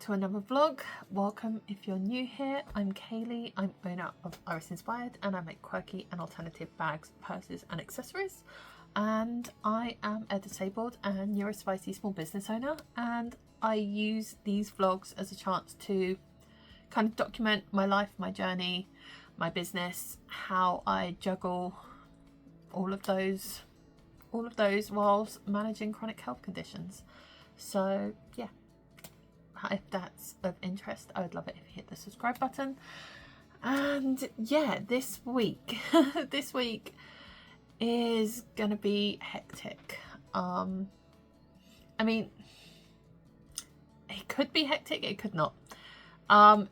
to another vlog. Welcome if you're new here. I'm Kaylee. I'm owner of Iris Inspired and I make quirky and alternative bags, purses and accessories. And I am a disabled and neurospicy small business owner, and I use these vlogs as a chance to kind of document my life, my journey, my business, how I juggle all of those whilst managing chronic health conditions. So yeah, if that's of interest, I would love it if you hit the subscribe button. And yeah, this week this week is gonna be hectic. I mean, it could be hectic, it could not.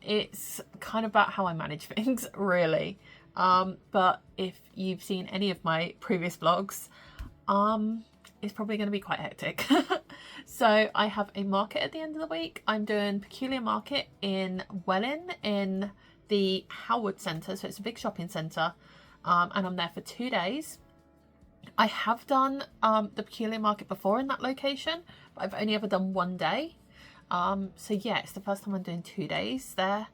It's kind of about how I manage things, really. But if you've seen any of my previous vlogs, it's probably going to be quite hectic. So I have a market at the end of the week. I'm doing Peculiar Market in Welwyn in the Howard Centre, so it's a big shopping centre, and I'm there for 2 days. I have done the Peculiar Market before in that location, but I've only ever done 1 day. So yeah, it's the first time I'm doing 2 days there.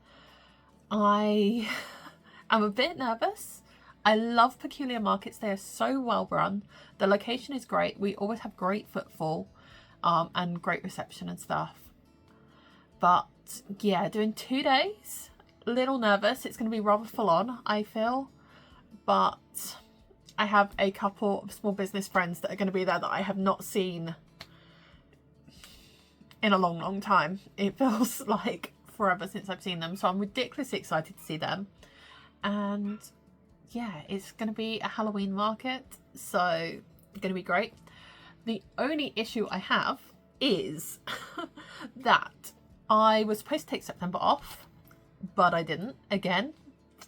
I am a bit nervous. I love Peculiar Markets. They are so well run. The location is great. We always have great footfall and great reception and stuff. But yeah, doing 2 days, a little nervous. It's going to be rather full on, I feel. But I have a couple of small business friends that are going to be there that I have not seen in a long time. It feels like forever since I've seen them. So I'm ridiculously excited to see them. And yeah, it's going to be a Halloween market, so it's going to be great. The only issue I have is that I was supposed to take September off, but I didn't. Again,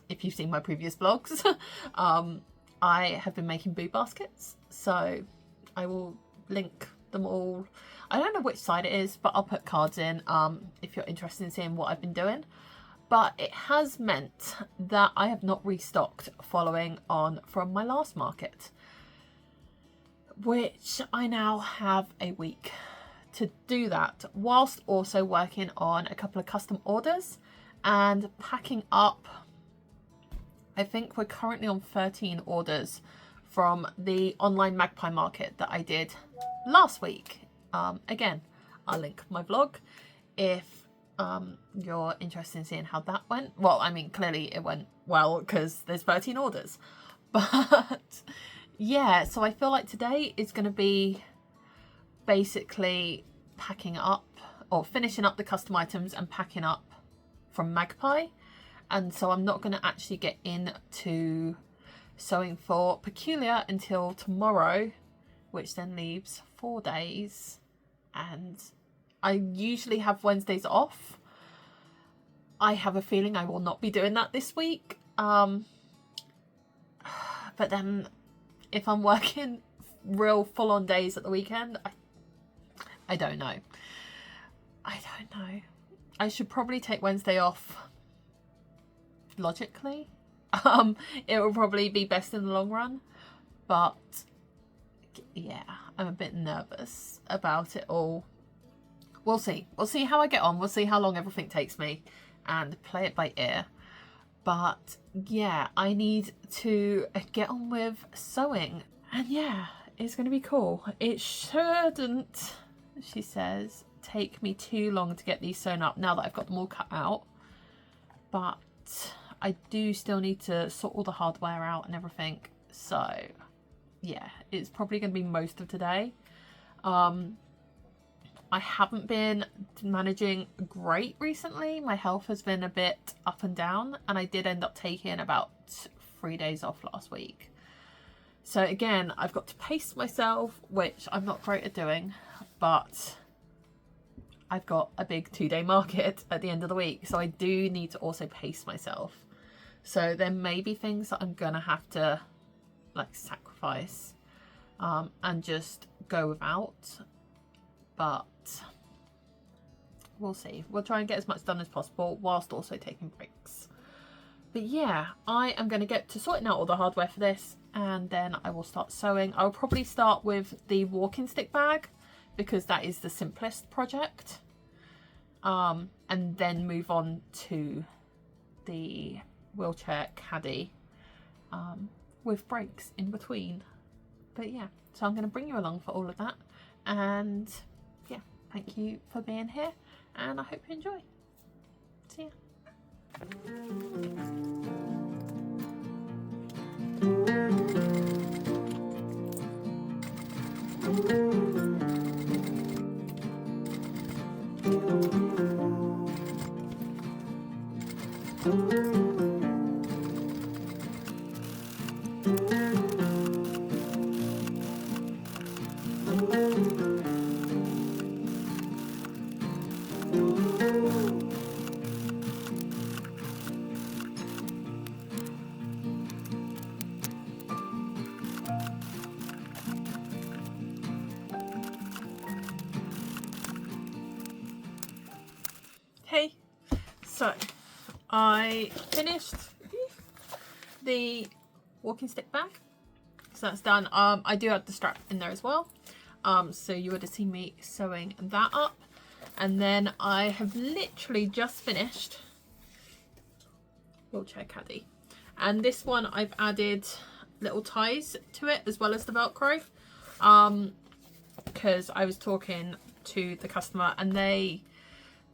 if you've seen my previous vlogs, I have been making boo baskets, so I will link them all. I don't know which side it is, but I'll put cards in if you're interested in seeing what I've been doing. But it has meant that I have not restocked following on from my last market, which I now have a week to do that, whilst also working on a couple of custom orders and packing up. I think we're currently on 13 orders from the online magpie market that I did last week. Again, I'll link my vlog if you're interested in seeing how that went. Well, I mean, clearly it went well because there's 13 orders. But yeah, so I feel like today is going to be basically packing up or finishing up the custom items and packing up from Magpie. And so I'm not going to actually get into sewing for Peculiar until tomorrow, which then leaves 4 days. And I usually have Wednesdays off. I have a feeling I will not be doing that this week. But then if I'm working real full-on days at the weekend, I don't know. I don't know. I should probably take Wednesday off, logically. It will probably be best in the long run. But yeah, I'm a bit nervous about it all. We'll see. We'll see how I get on. We'll see how long everything takes me and play it by ear. But yeah, I need to get on with sewing. And yeah, it's going to be cool. It shouldn't, she says, take me too long to get these sewn up now that I've got them all cut out. But I do still need to sort all the hardware out and everything. So yeah, it's probably going to be most of today. I haven't been managing great recently. My health has been a bit up and down, and I did end up taking about 3 days off last week. So again, I've got to pace myself, which I'm not great at doing, but I've got a big 2-day market at the end of the week, so I do need to also pace myself. So there may be things that I'm gonna have to like sacrifice and just go without. But we'll see. We'll try and get as much done as possible whilst also taking breaks. But yeah, I am going to get to sorting out all the hardware for this, and then I will start sewing. I'll probably start with the walking stick bag because that is the simplest project. and then move on to the wheelchair caddy with breaks in between. But yeah, so I'm going to bring you along for all of that, and yeah, thank you for being here, and I hope you enjoy. See ya. Hey, so I finished the walking stick bag, so that's done. I do have the strap in there as well, so you would have seen me sewing that up, and then I have literally just finished wheelchair caddy, and this one I've added little ties to it as well as the Velcro, because I was talking to the customer and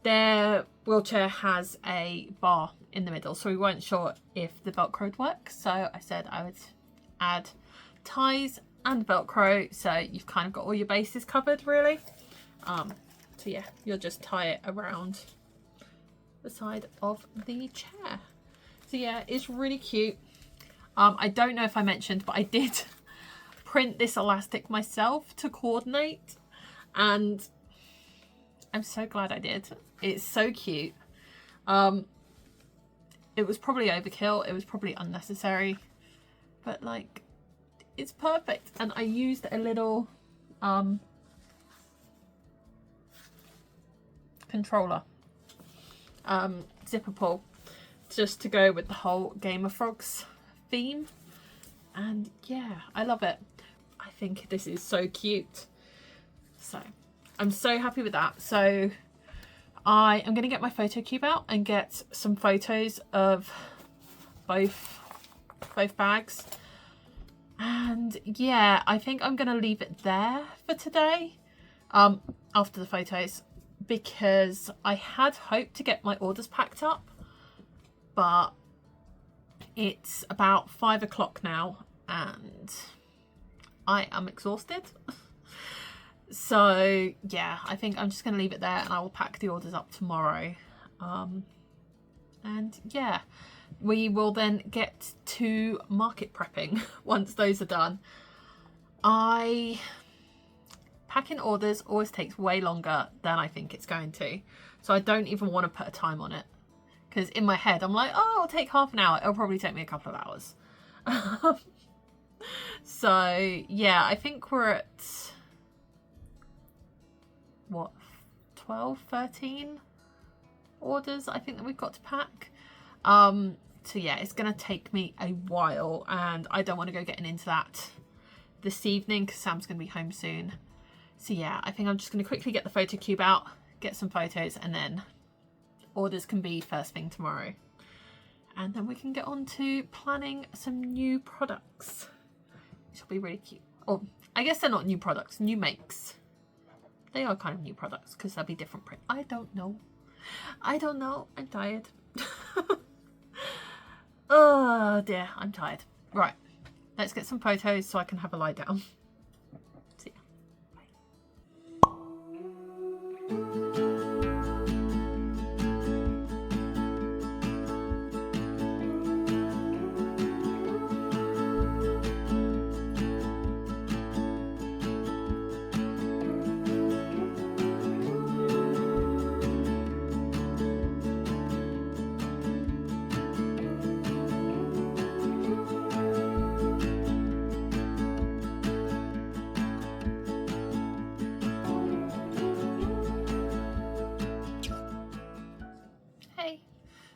their wheelchair has a bar in the middle, so we weren't sure if the Velcro would work, so I said I would add ties and Velcro, so you've kind of got all your bases covered really. So yeah, you'll just tie it around the side of the chair. So yeah, it's really cute. I don't know if I mentioned, but I did print this elastic myself to coordinate, and I'm so glad I did. It's so cute. It was probably overkill, it was probably unnecessary, but like, it's perfect. And I used a little controller, zipper pull, just to go with the whole Game of Frogs theme, and yeah, I love it. I think this is so cute, so I'm so happy with that. So I am going to get my photo cube out and get some photos of both bags, and yeah, I think I'm going to leave it there for today after the photos, because I had hoped to get my orders packed up, but it's about 5 o'clock now and I am exhausted. So yeah, I think I'm just going to leave it there, and I will pack the orders up tomorrow. And yeah, we will then get to market prepping once those are done. Packing orders always takes way longer than I think it's going to, so I don't even want to put a time on it, because in my head I'm like, oh, it'll take half an hour. It'll probably take me a couple of hours. So yeah, I think we're at what, 12, 13 orders I think that we've got to pack. So yeah, it's gonna take me a while, and I don't want to go getting into that this evening because Sam's gonna be home soon. So yeah, I think I'm just gonna quickly get the photo cube out, get some photos, and then orders can be first thing tomorrow, and then we can get on to planning some new products, which will be really cute. Or I guess they're not new products, new makes. They are kind of new products because they'll be different print. I don't know. I'm tired. Oh dear, I'm tired. Right, let's get some photos so I can have a lie down. See ya.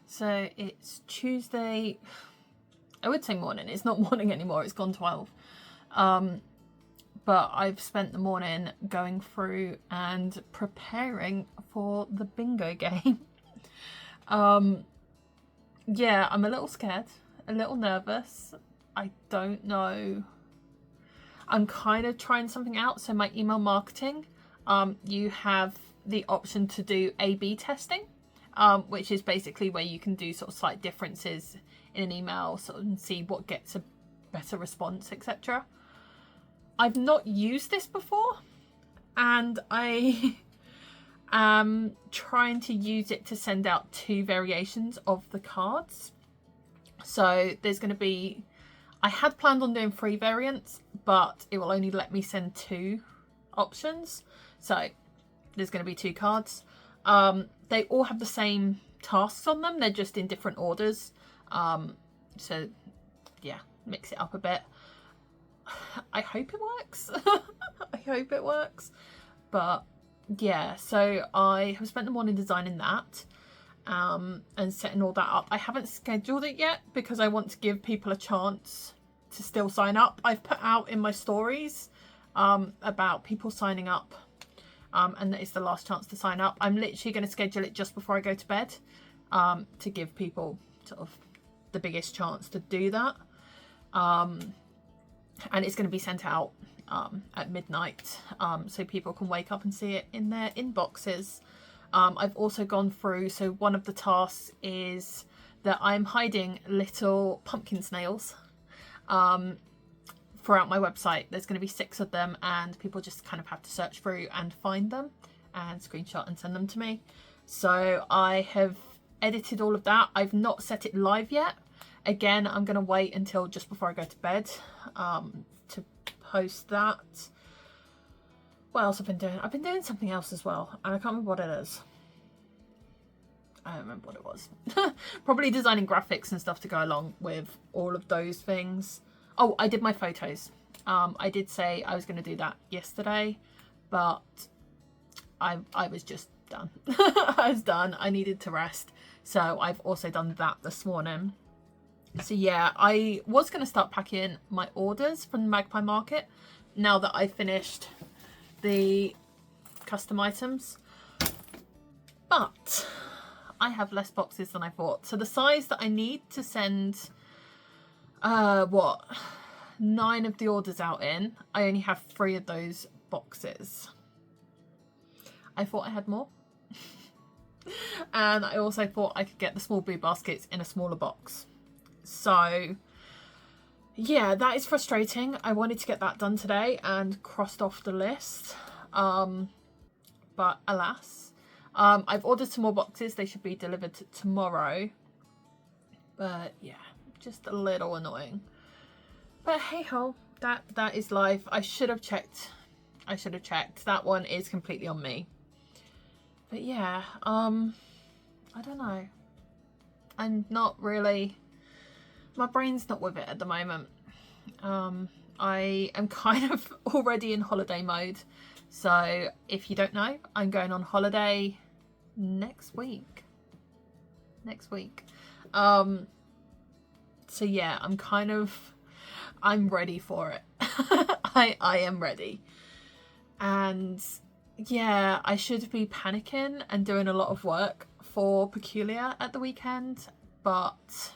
So it's Tuesday, I would say morning, it's not morning anymore, it's gone 12. But I've spent the morning going through and preparing for the bingo game. Yeah, I'm a little scared, a little nervous. I don't know. I'm kind of trying something out. So my email marketing, you have the option to do A/B testing, which is basically where you can do sort of slight differences in an email, sort of, and see what gets a better response, etc. I've not used this before, and I am trying to use it to send out 2 variations of the cards. So there's going to be, I had planned on doing 3 variants, but it will only let me send 2 options. So there's going to be 2 cards. They all have the same tasks on them. They're just in different orders. So yeah, mix it up a bit. I hope it works. I hope it works. But yeah, so I have spent the morning designing that. And setting all that up. I haven't scheduled it yet because I want to give people a chance to still sign up. I've put out in my stories about people signing up, and that it's the last chance to sign up. I'm literally going to schedule it just before I go to bed, to give people sort of the biggest chance to do that. And it's going to be sent out at midnight, so people can wake up and see it in their inboxes. I've also gone through, so one of the tasks is that I'm hiding little pumpkin snails throughout my website. There's going to be 6 of them, and people just kind of have to search through and find them and screenshot and send them to me. So I have edited all of that. I've not set it live yet. Again, I'm going to wait until just before I go to bed to post that. What else have I been doing? I've been doing something else as well, and I can't remember what it is. I don't remember what it was. Probably designing graphics and stuff to go along with all of those things. Oh, I did my photos. I did say I was going to do that yesterday, but I was just done. I was done. I needed to rest. So I've also done that this morning. So yeah, I was going to start packing my orders from the Magpie Market now that I finished the custom items, but I have less boxes than I thought. So the size that I need to send 9 of the orders out in, I only have 3 of those boxes. I thought I had more. And I also thought I could get the small blue baskets in a smaller box. So yeah, that is frustrating. I wanted to get that done today and crossed off the list. But alas, I've ordered some more boxes. They should be delivered tomorrow. But yeah, just a little annoying. But hey ho, that is life. I should have checked. That one is completely on me. But yeah, I don't know. I'm not really, my brain's not with it at the moment. I am kind of already in holiday mode. So if you don't know, I'm going on holiday next week. So yeah, I'm ready for it. I am ready. And yeah, I should be panicking and doing a lot of work for Peculiar at the weekend, but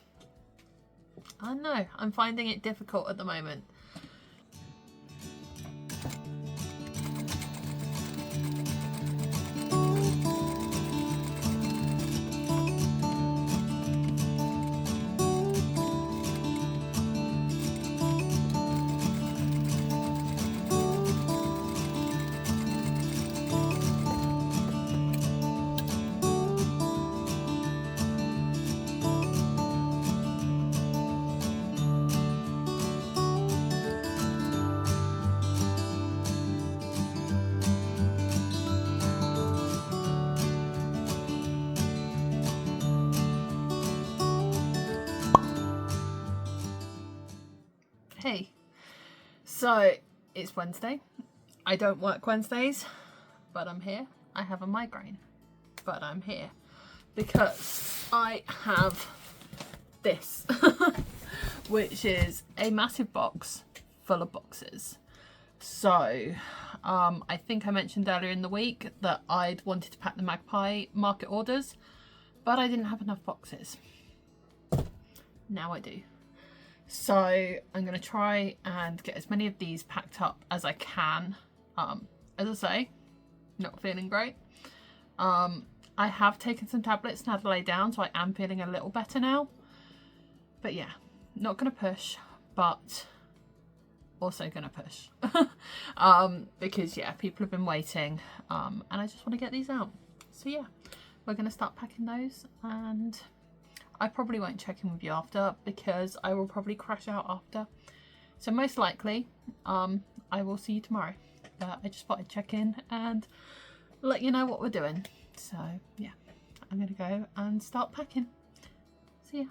I don't know, I'm finding it difficult at the moment. Hey, so it's Wednesday. I don't work Wednesdays, but I'm here. I have a migraine, but I'm here because I have this, which is a massive box full of boxes. So I think I mentioned earlier in the week that I'd wanted to pack the Magpie market orders, but I didn't have enough boxes. Now I do. So I'm going to try and get as many of these packed up as I can. As I say, not feeling great. I have taken some tablets and had to lay down, so I am feeling a little better now. But yeah, not going to push, but also going to push. Because yeah, people have been waiting, and I just want to get these out. So yeah, we're going to start packing those, and I probably won't check in with you after because I will probably crash out after. So most likely, I will see you tomorrow. But I just thought I'd check in and let you know what we're doing. So yeah, I'm going to go and start packing. See ya.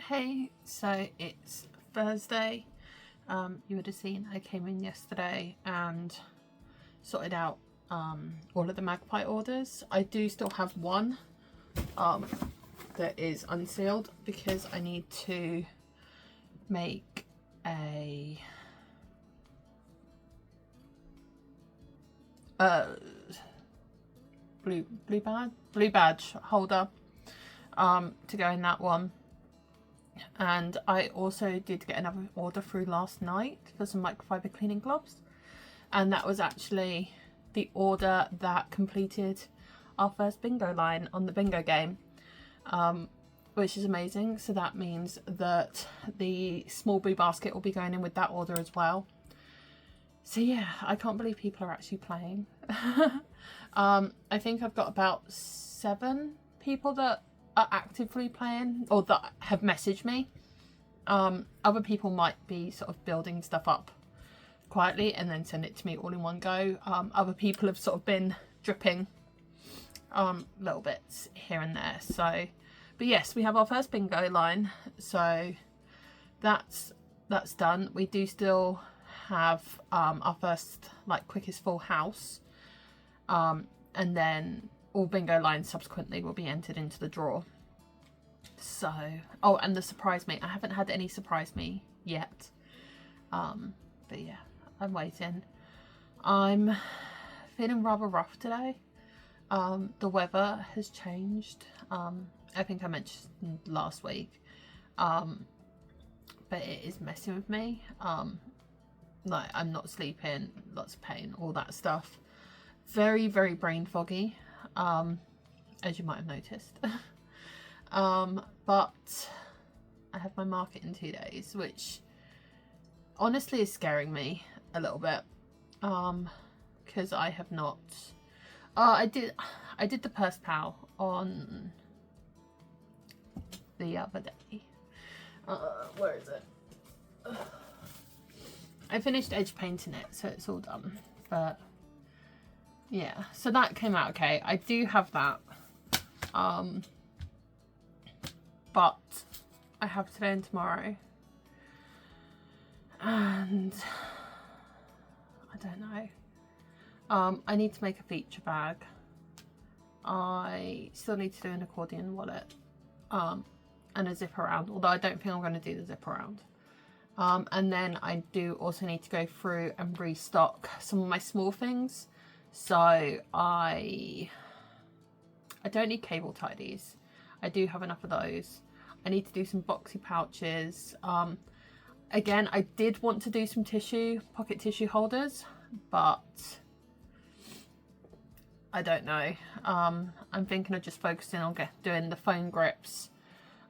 Hey, so it's Thursday. You would have seen I came in yesterday and sorted out all of the Magpie orders. I do still have one that is unsealed because I need to make a blue badge holder to go in that one. And I also did get another order through last night for some microfiber cleaning gloves, and that was actually the order that completed our first bingo line on the bingo game, which is amazing. So that means that the small blue basket will be going in with that order as well. So yeah, I can't believe people are actually playing. I think I've got about 7 people that are actively playing or that have messaged me. Other people might be sort of building stuff up quietly and then send it to me all in one go. Other people have sort of been dripping little bits here and there. So, but yes, we have our first bingo line, so that's done. We do still have our first like quickest full house, and then all bingo lines subsequently will be entered into the draw. So, oh, and the surprise me. I haven't had any surprise me yet. But yeah, I'm waiting. I'm feeling rather rough today. The weather has changed. I think I mentioned last week. But it is messing with me. Like, I'm not sleeping, lots of pain, all that stuff. Very, very brain foggy. As you might have noticed. But I have my market in 2 days, which honestly is scaring me a little bit, because I have not I did the purse pal on the other day. Where is it? I finished edge painting it, so it's all done, but yeah, so that came out okay. I do have that, but I have today and tomorrow, and I don't know. I need to make a feature bag. I still need to do an accordion wallet, and a zip around, although I don't think I'm going to do the zip around. And then I do also need to go through and restock some of my small things. So I don't need cable tidies. I do have enough of those. I need to do some boxy pouches. Again, I did want to do some pocket tissue holders, but I don't know. I'm thinking of just focusing on doing the phone grips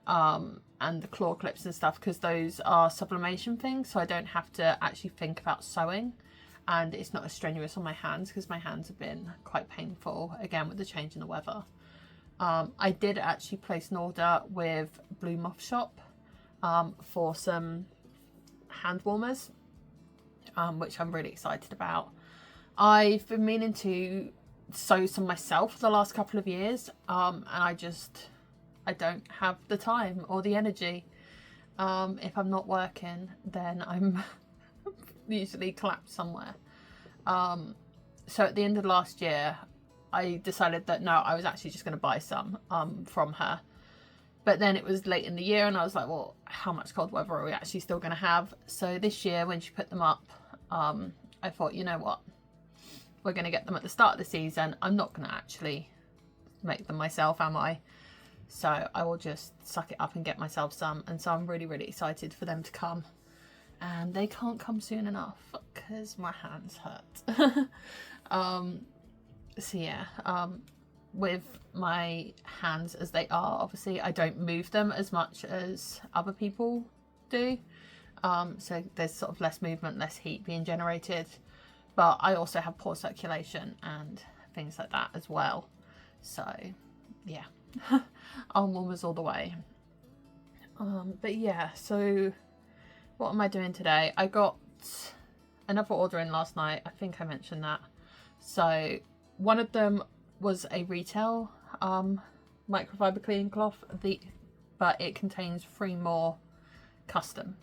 and the claw clips and stuff, because those are sublimation things, so I don't have to actually think about sewing, and it's not as strenuous on my hands, because my hands have been quite painful again with the change in the weather. I did actually place an order with Blue Moth Shop for some hand warmers, which I'm really excited about. I've been meaning to sew some myself for the last couple of years, and I don't have the time or the energy. If I'm not working, then I'm usually collapsed somewhere. So at the end of last year, I decided that no, I was actually just going to buy some from her. But then it was late in the year and I was like, well, how much cold weather are we actually still going to have? So this year when she put them up, I thought, you know what? We're going to get them at the start of the season. I'm not going to actually make them myself, am I? So I will just suck it up and get myself some. And so I'm really, really excited for them to come. And they can't come soon enough because my hands hurt. So yeah, with my hands as they are, obviously I don't move them as much as other people do. So there's sort of less movement, less heat being generated. But I also have poor circulation and things like that as well. So yeah, arm warmers all the way. But yeah, so what am I doing today? I got another order in last night. I think I mentioned that. So one of them was a retail microfiber cleaning cloth, but it contains 3 more custom.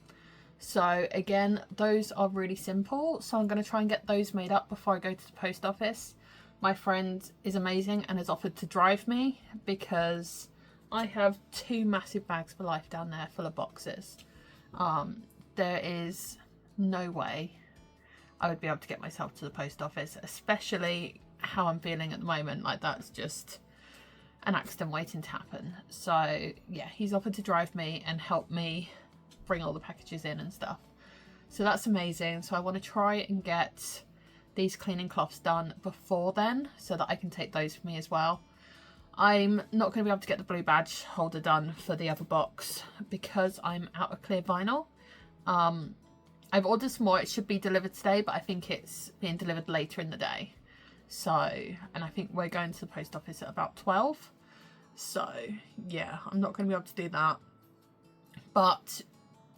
So again, those are really simple. So I'm going to try and get those made up before I go to the post office. My friend is amazing and has offered to drive me because I have 2 massive bags for life down there full of boxes. There is no way I would be able to get myself to the post office, especially how I'm feeling at the moment. Like, that's just an accident waiting to happen. So yeah, he's offered to drive me and help me bring all the packages in and stuff. So that's amazing. So I want to try and get these cleaning cloths done before then so that I can take those for me as well. I'm not going to be able to get the blue badge holder done for the other box because I'm out of clear vinyl. I've ordered some more. It should be delivered today, but I think it's being delivered later in the day. So, and I think we're going to the post office at about 12. So yeah, I'm not going to be able to do that. But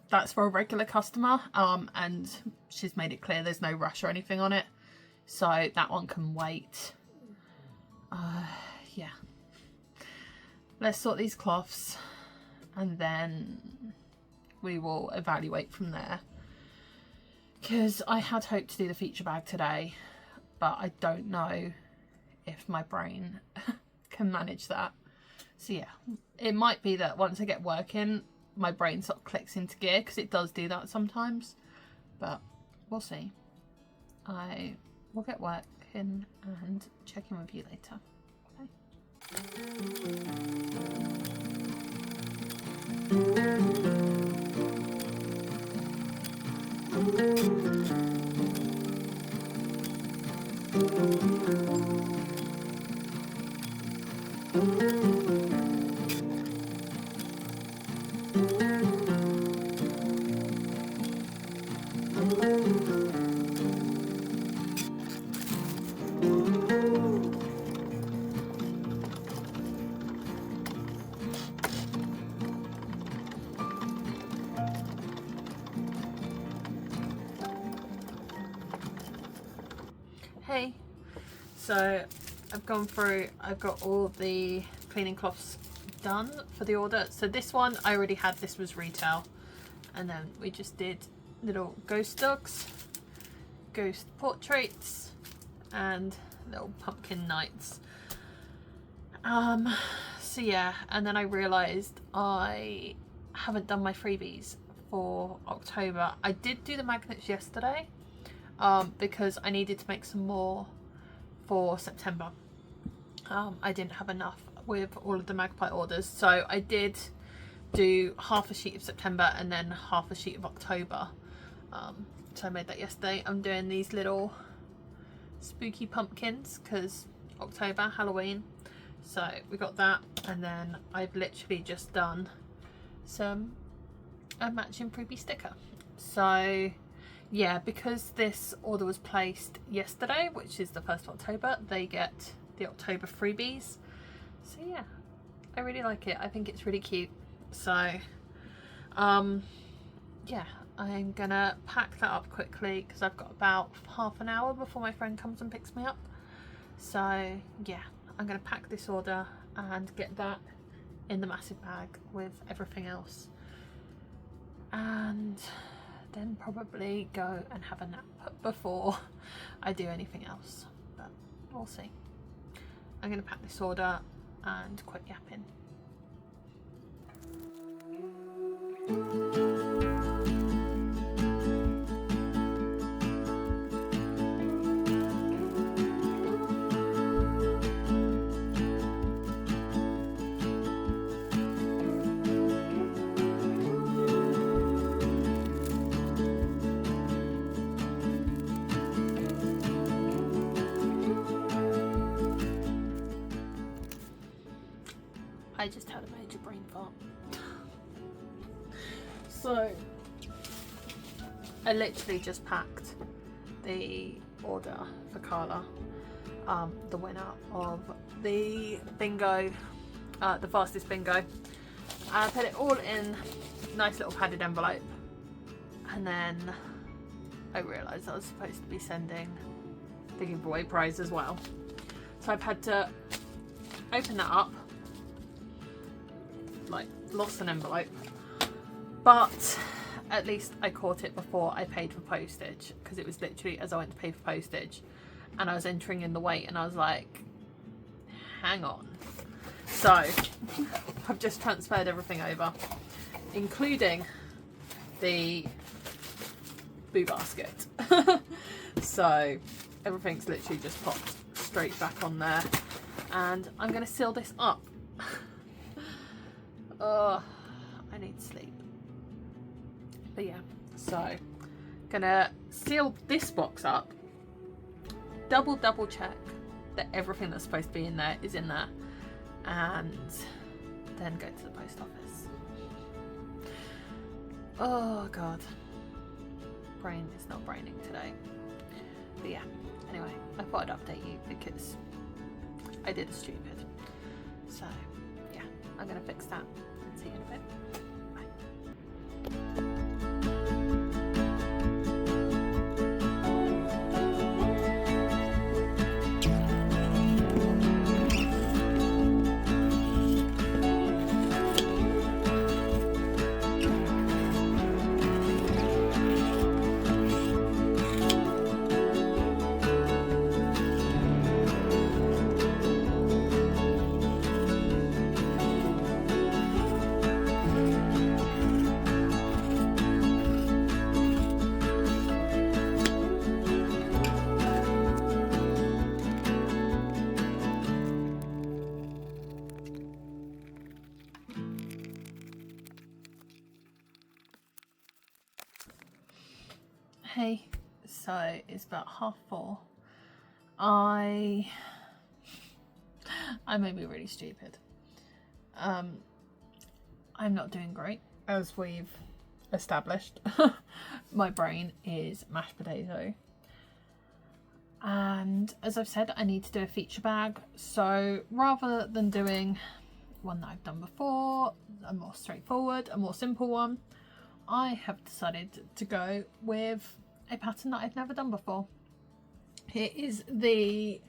that's for a regular customer, and she's made it clear there's no rush or anything on it. So that one can wait. Yeah. Let's sort these cloths and then we will evaluate from there. Because I had hoped to do the feature bag today, but I don't know if my brain can manage that. So yeah, it might be that once I get working, my brain sort of clicks into gear, because it does do that sometimes, but we'll see. I will get working and check in with you later. Hey, so I've gone through, I've got all the cleaning cloths done for the order. So this one I already had, this was retail, and then we just did little ghost dogs, ghost portraits, and little pumpkin knights. So yeah, and then I realised I haven't done my freebies for October. I did do the magnets yesterday because I needed to make some more for September. I didn't have enough with all of the magpie orders, so I did do half a sheet of September and then half a sheet of October. So I made that yesterday. I'm doing these little spooky pumpkins because October, Halloween. So we got that, and then I've literally just done a matching freebie sticker. So yeah, because this order was placed yesterday, which is the 1st of October, they get the October freebies. So yeah, I really like it. I think it's really cute. So yeah, I'm gonna pack that up quickly because I've got about half an hour before my friend comes and picks me up. So yeah, I'm gonna pack this order and get that in the massive bag with everything else, and then probably go and have a nap before I do anything else, but we'll see. I'm gonna pack this order and quit yapping. I just had a major brain fart. So I literally just packed the order for Carla, the winner of the bingo, the fastest bingo. I put it all in a nice little padded envelope, and then I realised I was supposed to be sending the giveaway prize as well. So I've had to open that up, like lost an envelope, but at least I caught it before I paid for postage, because it was literally as I went to pay for postage and I was entering in the weight and I was like, hang on. So I've just transferred everything over, including the boo basket. So everything's literally just popped straight back on there, and I'm going to seal this up. Oh, I need sleep. But yeah, so gonna seal this box up, double check that everything that's supposed to be in there is in there, and then go to the post office. Oh god, brain is not braining today. But yeah, anyway, I thought I'd update you because I did stupid. So yeah, I'm gonna fix that and see you in a bit. Hey, so it's about 4:30. I may be really stupid. I'm not doing great, as we've established. My brain is mashed potato. And as I've said, I need to do a feature bag. So rather than doing one that I've done before, a more straightforward, a more simple one, I have decided to go with a pattern that I've never done before. It is the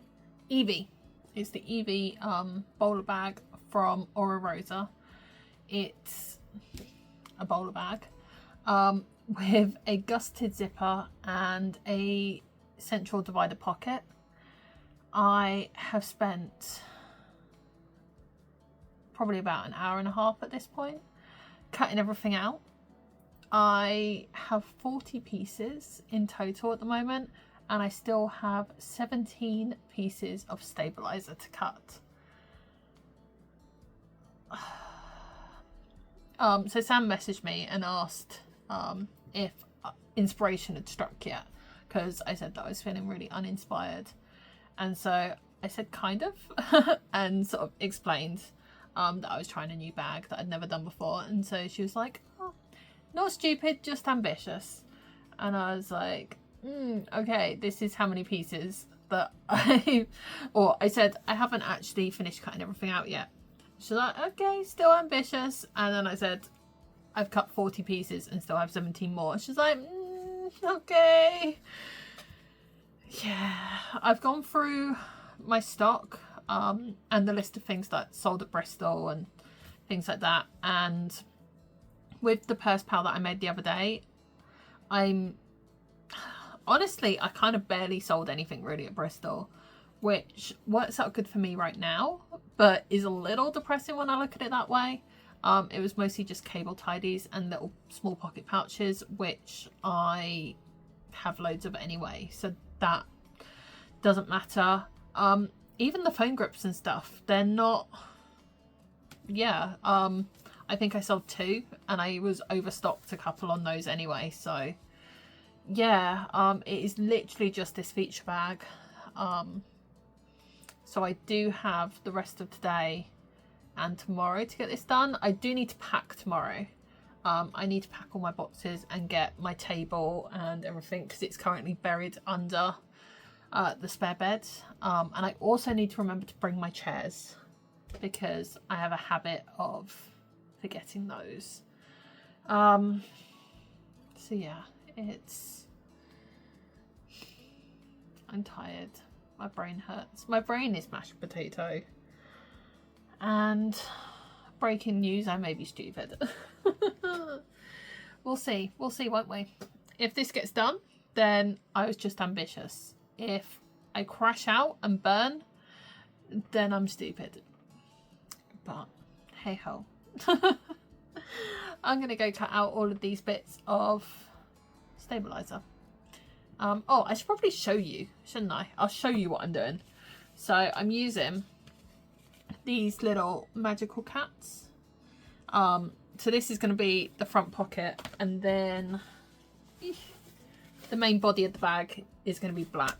Evie. It's the Evie bowler bag from Aura Rosa. It's a bowler bag with a gusseted zipper and a central divider pocket. I have spent probably about an hour and a half at this point, cutting everything out. I have 40 pieces in total at the moment, and I still have 17 pieces of stabilizer to cut. So Sam messaged me and asked if inspiration had struck yet, because I said that I was feeling really uninspired, and so I said kind of and sort of explained that I was trying a new bag that I'd never done before, and so she was like, oh, not stupid, just ambitious. And I was like, okay, this is how many pieces that I said I haven't actually finished cutting everything out yet. She's like, okay, still ambitious. And then I said, I've cut 40 pieces and still have 17 more. She's like, okay. Yeah, I've gone through my stock and the list of things that sold at Bristol and things like that. And with the purse pal that I made the other day, honestly, I kind of barely sold anything really at Bristol, which works out good for me right now, but is a little depressing when I look at it that way. It was mostly just cable tidies and little small pocket pouches, which I have loads of anyway, so that doesn't matter. Even the phone grips and stuff, they're not, I think I sold 2 and I was overstocked a couple on those anyway, so yeah, it is literally just this feature bag. So I do have the rest of today and tomorrow to get this done. I do need to pack tomorrow. I need to pack all my boxes and get my table and everything, because it's currently buried under the spare bed. And I also need to remember to bring my chairs, because I have a habit of forgetting those. So yeah, I'm tired. My brain hurts. My brain is mashed potato. And breaking news, I may be stupid. We'll see, won't we? If this gets done, then I was just ambitious. If I crash out and burn, then I'm stupid. But hey ho. I'm gonna go cut out all of these bits of stabilizer. I should probably show you, shouldn't I? I'll show you what I'm doing. So I'm using these little magical cats. So this is going to be the front pocket, and then the main body of the bag is going to be black.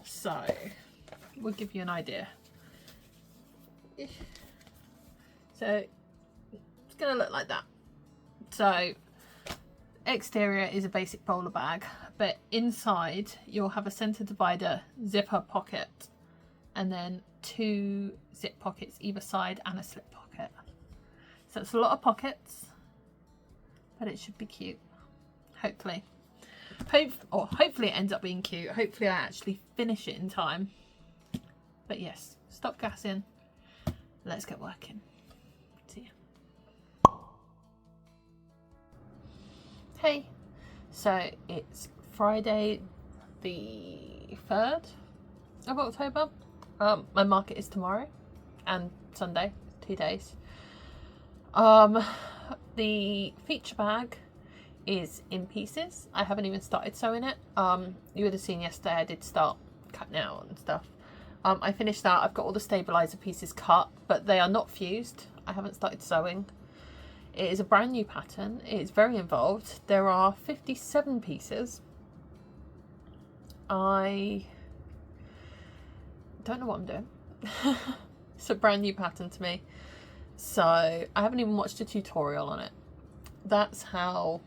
So we'll give you an idea. So it's going to look like that. So exterior is a basic bowler bag, but inside you'll have a center divider, zipper pocket, and then 2 zip pockets either side and a slip pocket. So it's a lot of pockets, but it should be cute, hopefully. Hopefully it ends up being cute. Hopefully I actually finish it in time. But yes, stop gassing. Let's get working. See ya. Hey, so it's Friday the 3rd of October. My market is tomorrow and Sunday, 2 days. The feature bag is in pieces. I haven't even started sewing it. You would have seen yesterday I did start cutting out and stuff. I finished that. I've got all the stabilizer pieces cut, but they are not fused. I haven't started sewing. It is a brand new pattern. It is very involved. There are 57 pieces. I don't know what I'm doing. It's a brand new pattern to me, so I haven't even watched a tutorial on it. That's how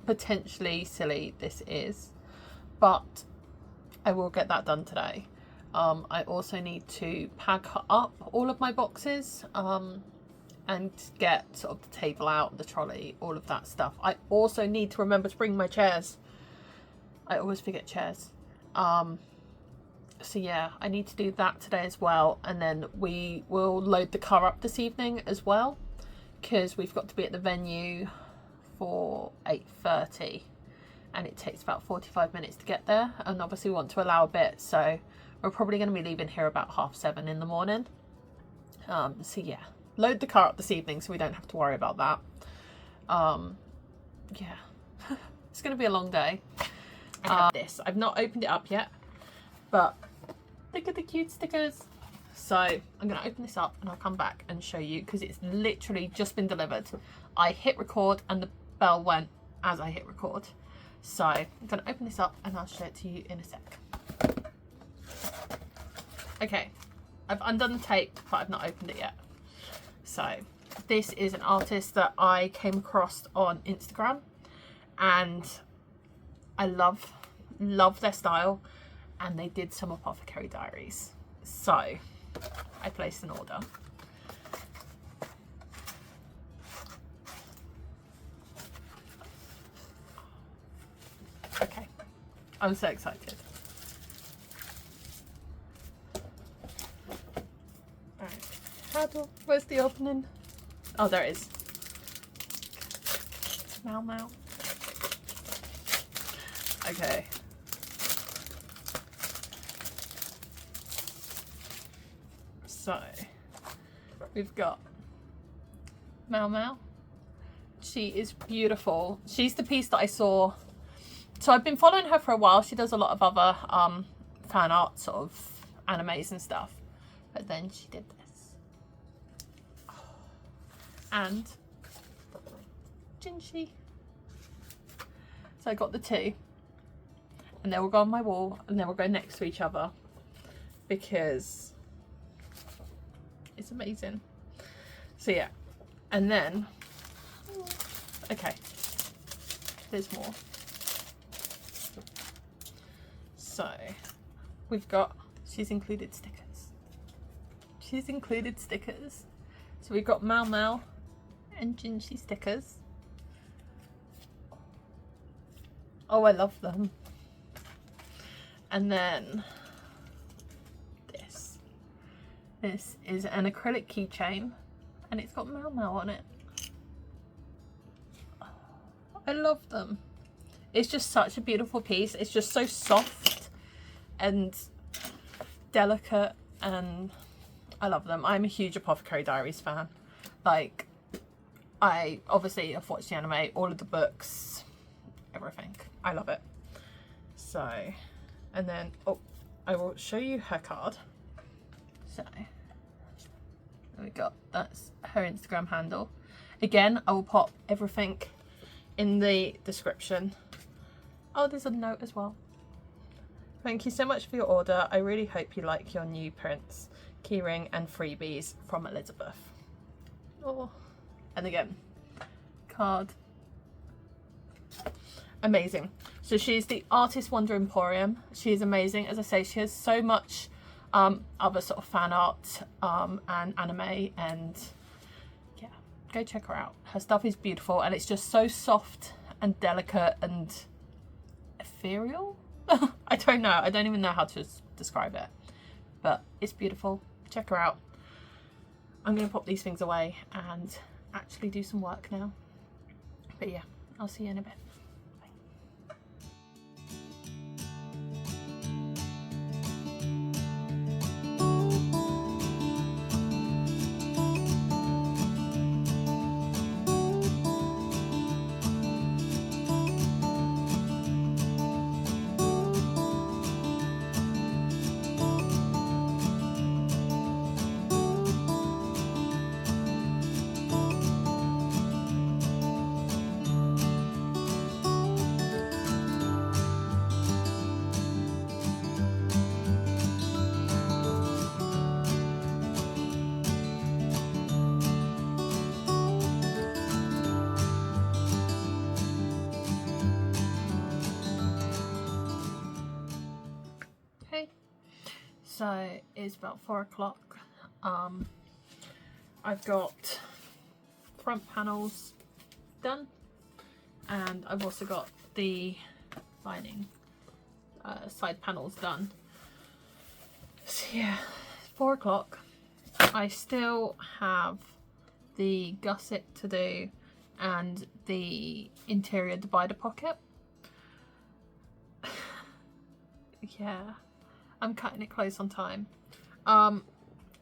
potentially silly this is, but I will get that done today. I also need to pack up all of my boxes and get sort of the table out, the trolley, all of that stuff. I also need to remember to bring my chairs. I always forget chairs. So yeah, I need to do that today as well, and then we will load the car up this evening as well, because we've got to be at the venue for 8:30 and it takes about 45 minutes to get there, and obviously we want to allow a bit, so we're probably going to be leaving here about 7:30 in the morning. So yeah, load the car up this evening so we don't have to worry about that. Yeah, it's gonna be a long day. This, I've not opened it up yet, but look at the cute stickers. So I'm gonna open this up and I'll come back and show you, because it's literally just been delivered. I hit record and the bell went as I hit record. So I'm gonna open this up and I'll show it to you in a sec. Okay, I've undone the tape, but I've not opened it yet. So this is an artist that I came across on Instagram, and I love their style, and they did some Apothecary Diaries. So I placed an order. Okay, I'm so excited. Where's the opening? Oh, there it is. Mau Mau. Okay. So, we've got Mau Mau. She is beautiful. She's the piece that I saw. So I've been following her for a while. She does a lot of other fan art sort of animes and stuff. But then she did this. And Jinshi. So I got the two, and they will go on my wall and they will go next to each other because it's amazing. So yeah, and then okay, there's more. So we've got, she's included stickers. She's included stickers. So we've got Mau Mau and Jinshi stickers. Oh, I love them. And then this. This is an acrylic keychain, and it's got Mau Mau on it. I love them. It's just such a beautiful piece. It's just so soft and delicate, and I love them. I'm a huge Apothecary Diaries fan. Like, I obviously have watched the anime, all of the books, everything. I love it. So, and then, oh, I will show you her card. So, there we go. That's her Instagram handle. Again, I will pop everything in the description. Oh, there's a note as well. Thank you so much for your order. I really hope you like your new prints, keyring and freebies from Elizabeth. Oh, and again, card. Amazing. So she's the Artist Wonder Emporium. She is amazing. As I say, she has so much other sort of fan art and anime, and yeah, go check her out. Her stuff is beautiful, and it's just so soft and delicate and ethereal. I don't know. I don't even know how to describe it, but it's beautiful. Check her out. I'm going to pop these things away and actually do some work now. But yeah, I'll see you in a bit. So it's about 4 o'clock. I've got front panels done, and I've also got the lining side panels done. So yeah, 4 o'clock. I still have the gusset to do and the interior divider pocket. Yeah, I'm cutting it close on time.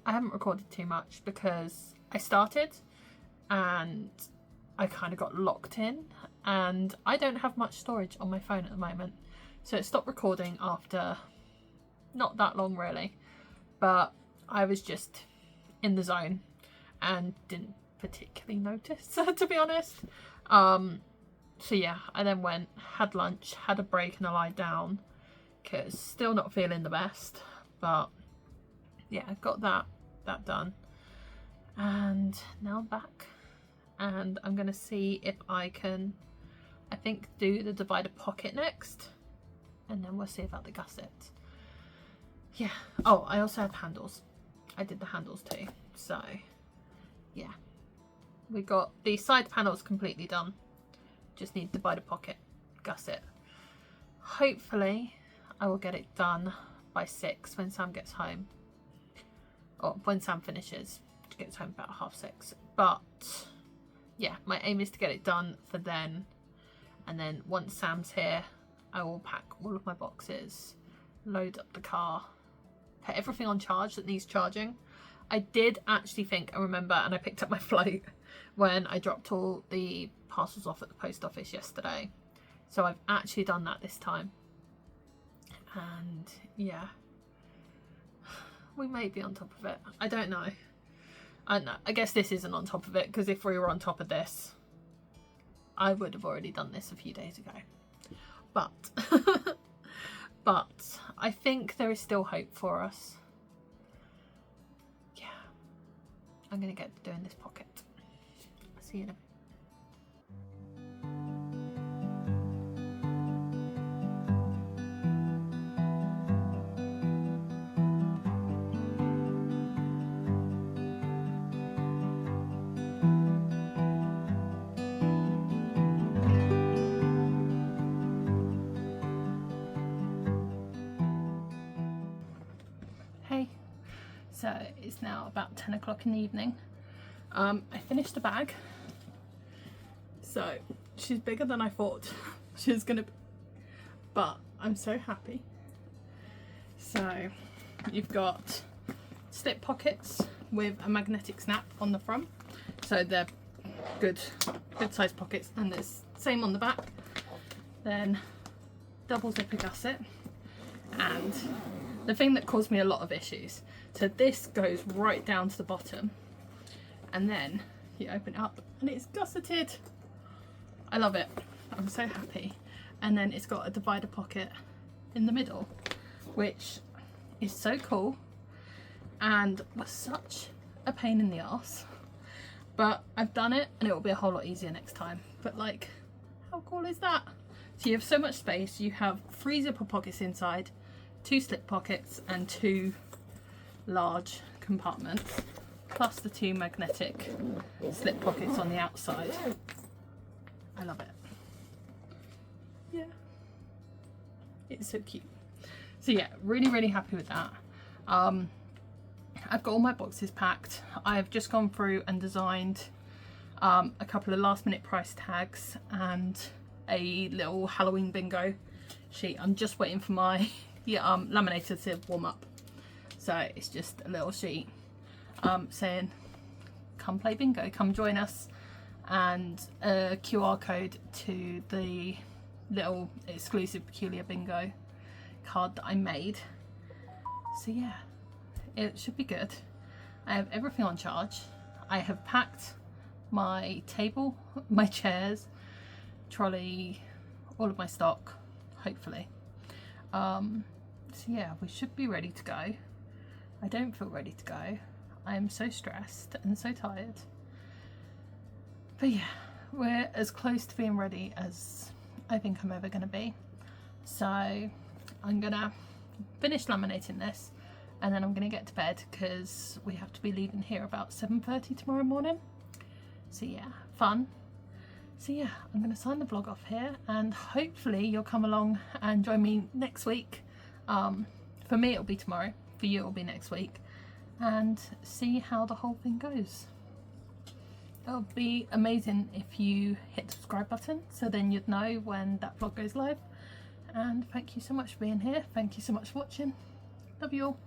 I haven't recorded too much because I started and I kind of got locked in, and I don't have much storage on my phone at the moment, so it stopped recording after not that long really, but I was just in the zone and didn't particularly notice to be honest. So yeah, I then went, had lunch, had a break and I lied down because still not feeling the best, but yeah, got that done, and now I'm back and I'm gonna see if I can, I think, do the divider pocket next, and then we'll see about the gusset. Yeah. Oh, I also have handles. I did the handles too, so yeah, we got the side panels completely done, just need divider pocket, gusset. Hopefully I will get it done by 6 when Sam gets home, or when Sam finishes, she gets home about 6:30, but yeah, my aim is to get it done for then, and then once Sam's here I will pack all of my boxes, load up the car, put everything on charge that needs charging. I did actually think, I remember, and I picked up my float when I dropped all the parcels off at the post office yesterday, so I've actually done that this time, and yeah, we may be on top of it. I don't know. I don't know. I guess this isn't on top of it, because if we were on top of this, I would have already done this a few days ago. But, but I think there is still hope for us. Yeah. I'm going to get doing this pocket. See you in a bit. Hey, so it's now about 10 o'clock in the evening. I finished the bag, so she's bigger than I thought she was gonna be, but I'm so happy. So you've got slip pockets with a magnetic snap on the front, so they're good size pockets, and there's same on the back. Then double zipper gusset, and the thing that caused me a lot of issues, so this goes right down to the bottom, and then you open it up and it's gusseted. I love it. I'm so happy. And then it's got a divider pocket in the middle, which is so cool and was such a pain in the ass, but I've done it and it will be a whole lot easier next time. But like, how cool is that? So you have so much space. You have 3 zipper pockets inside, 2 slip pockets and 2 large compartments, plus the 2 magnetic slip pockets on the outside. I love it. Yeah, it's so cute. So yeah, really happy with that. I've got all my boxes packed. I've just gone through and designed a couple of last minute price tags and a little Halloween bingo sheet. I'm just waiting for my laminator to warm up, so it's just a little sheet saying come play bingo, come join us, and a QR code to the little exclusive peculiar bingo card that I made. So yeah, it should be good. I have everything on charge. I have packed my table, my chairs, trolley, all of my stock, hopefully. So yeah, we should be ready to go. I don't feel ready to go. I am so stressed and so tired. But yeah, we're as close to being ready as I think I'm ever going to be. So I'm going to finish laminating this, and then I'm going to get to bed because we have to be leaving here about 7:30 tomorrow morning. So yeah, fun. So yeah, I'm going to sign the vlog off here, and hopefully you'll come along and join me next week. For me it'll be tomorrow, for you it'll be next week, and see how the whole thing goes. It'll be amazing if you hit the subscribe button, so then you'd know when that vlog goes live. And thank you so much for being here. Thank you so much for watching. Love you all.